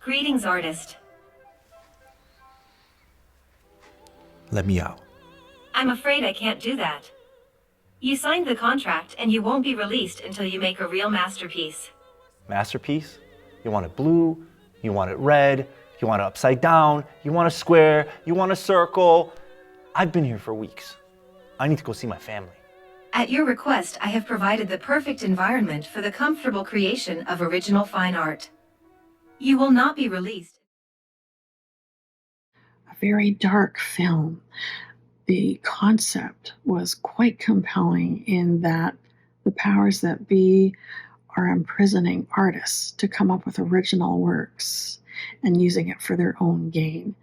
Greetings, artist. Let me out. I'm afraid I can't do that. You signed the contract and you won't be released until you make a real masterpiece. Masterpiece? You want it blue, you want it red, you want it upside down, you want a square, you want a circle. I've been here for weeks. I need to go see my family. At your request, I have provided the perfect environment for the comfortable creation of original fine art. You will not be released. A very dark film. The concept was quite compelling in that the powers that be are imprisoning artists to come up with original works and using it for their own gain.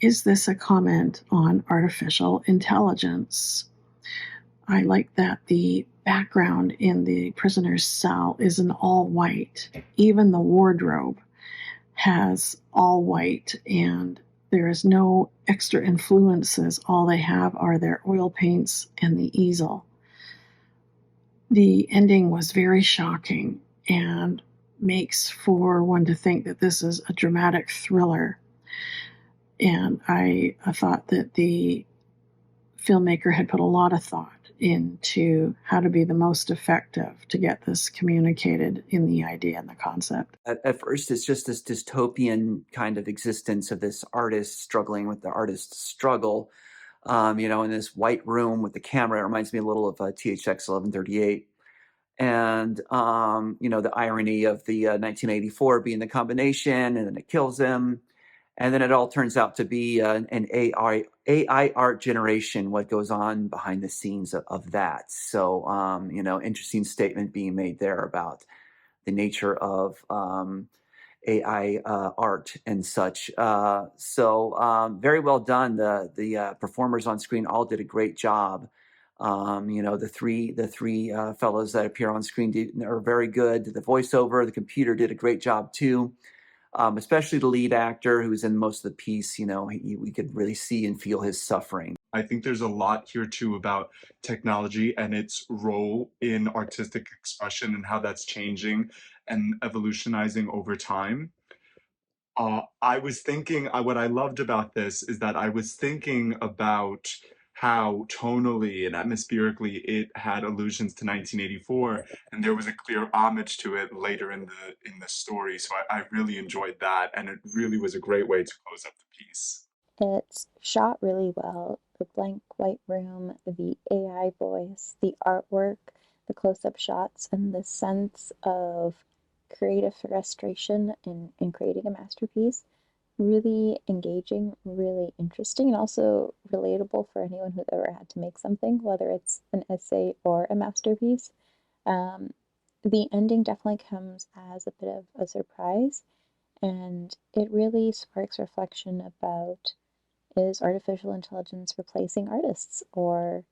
Is this a comment on artificial intelligence? I like that the background in the prisoner's cell is an all white. Even the wardrobe has all white, and there is no extra influences. All they have are their oil paints and the easel. The ending was very shocking and makes for one to think that this is a dramatic thriller. And I thought that the filmmaker had put a lot of thought into how to be the most effective to get this communicated in the idea and the concept. At first, it's just this dystopian kind of existence of this artist struggling with the artist's struggle, in this white room with the camera. It reminds me a little of THX 1138. And, the irony of the 1984 being the combination, and then it kills him. And then it all turns out to be an AI art generation, what goes on behind the scenes of that. So, interesting statement being made there about the nature of AI art and such. Very well done. The performers on screen all did a great job. The three fellows that appear on screen are very good. The voiceover, the computer did a great job too. Especially the lead actor who's in most of the piece, we could really see and feel his suffering. I think there's a lot here too about technology and its role in artistic expression and how that's changing and evolutionizing over time. I was thinking, what I loved about this is that I was thinking about how tonally and atmospherically it had allusions to 1984, and there was a clear homage to it later in the story. So I really enjoyed that, and it really was a great way to close up the piece. It's shot really well. The blank white room, the AI voice, the artwork, the close-up shots, and the sense of creative frustration in creating a masterpiece. Really engaging, really interesting, and also relatable for anyone who's ever had to make something, whether it's an essay or a masterpiece. The ending definitely comes as a bit of a surprise, and it really sparks reflection about, is artificial intelligence replacing artists, or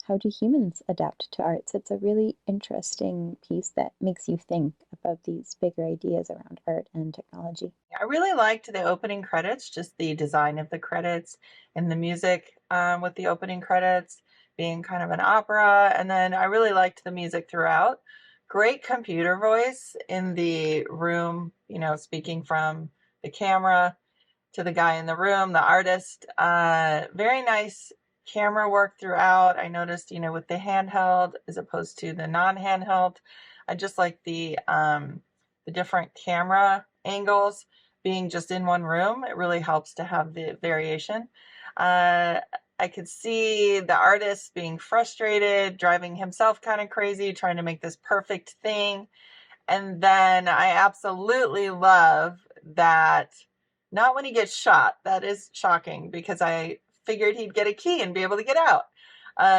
how do humans adapt to art? So it's a really interesting piece that makes you think about these bigger ideas around art and technology. I really liked the opening credits, just the design of the credits and the music with the opening credits being kind of an opera. And then I really liked the music throughout. Great computer voice in the room, speaking from the camera to the guy in the room, the artist. Very nice camera work throughout. I noticed, with the handheld as opposed to the non-handheld. I just like the different camera angles being just in one room. It really helps to have the variation. I could see the artist being frustrated, driving himself kind of crazy, trying to make this perfect thing. And then I absolutely love that, not when he gets shot. That is shocking, because I figured he'd get a key and be able to get out.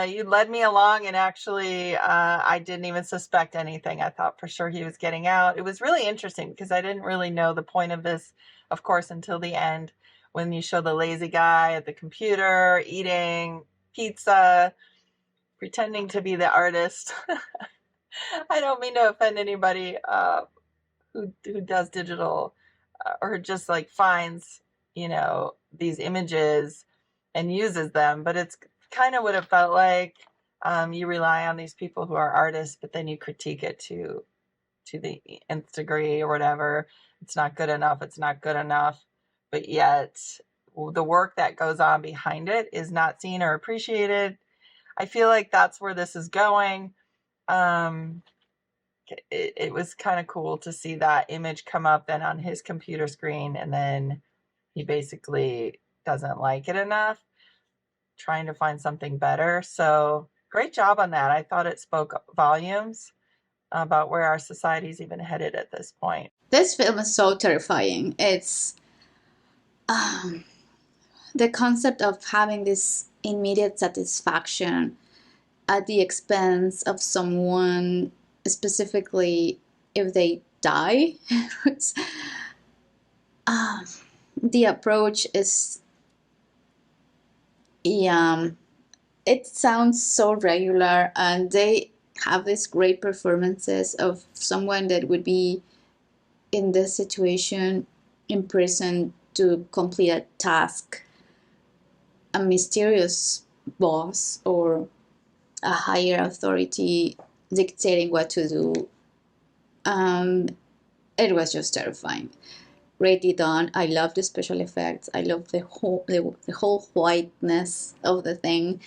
You led me along, and actually I didn't even suspect anything. I thought for sure he was getting out. It was really interesting because I didn't really know the point of this, of course, until the end, when you show the lazy guy at the computer eating pizza, pretending to be the artist. I don't mean to offend anybody who does digital or just like finds, these images and uses them, but it's kind of what it felt like. You rely on these people who are artists, but then you critique it to to the nth degree or whatever. It's not good enough. It's not good enough. But yet the work that goes on behind it is not seen or appreciated. I feel like that's where this is going. It was kind of cool to see that image come up then on his computer screen, and then he basically doesn't like it enough, trying to find something better. So great job on that. I thought it spoke volumes about where our society is even headed at this point. This film is so terrifying. It's the concept of having this immediate satisfaction at the expense of someone, specifically if they die. The approach is, it sounds so regular, and they have these great performances of someone that would be in this situation, imprisoned to complete a task, a mysterious boss or a higher authority dictating what to do. It was just terrifying. Greatly done. I love the special effects. I love the whole whiteness of the thing.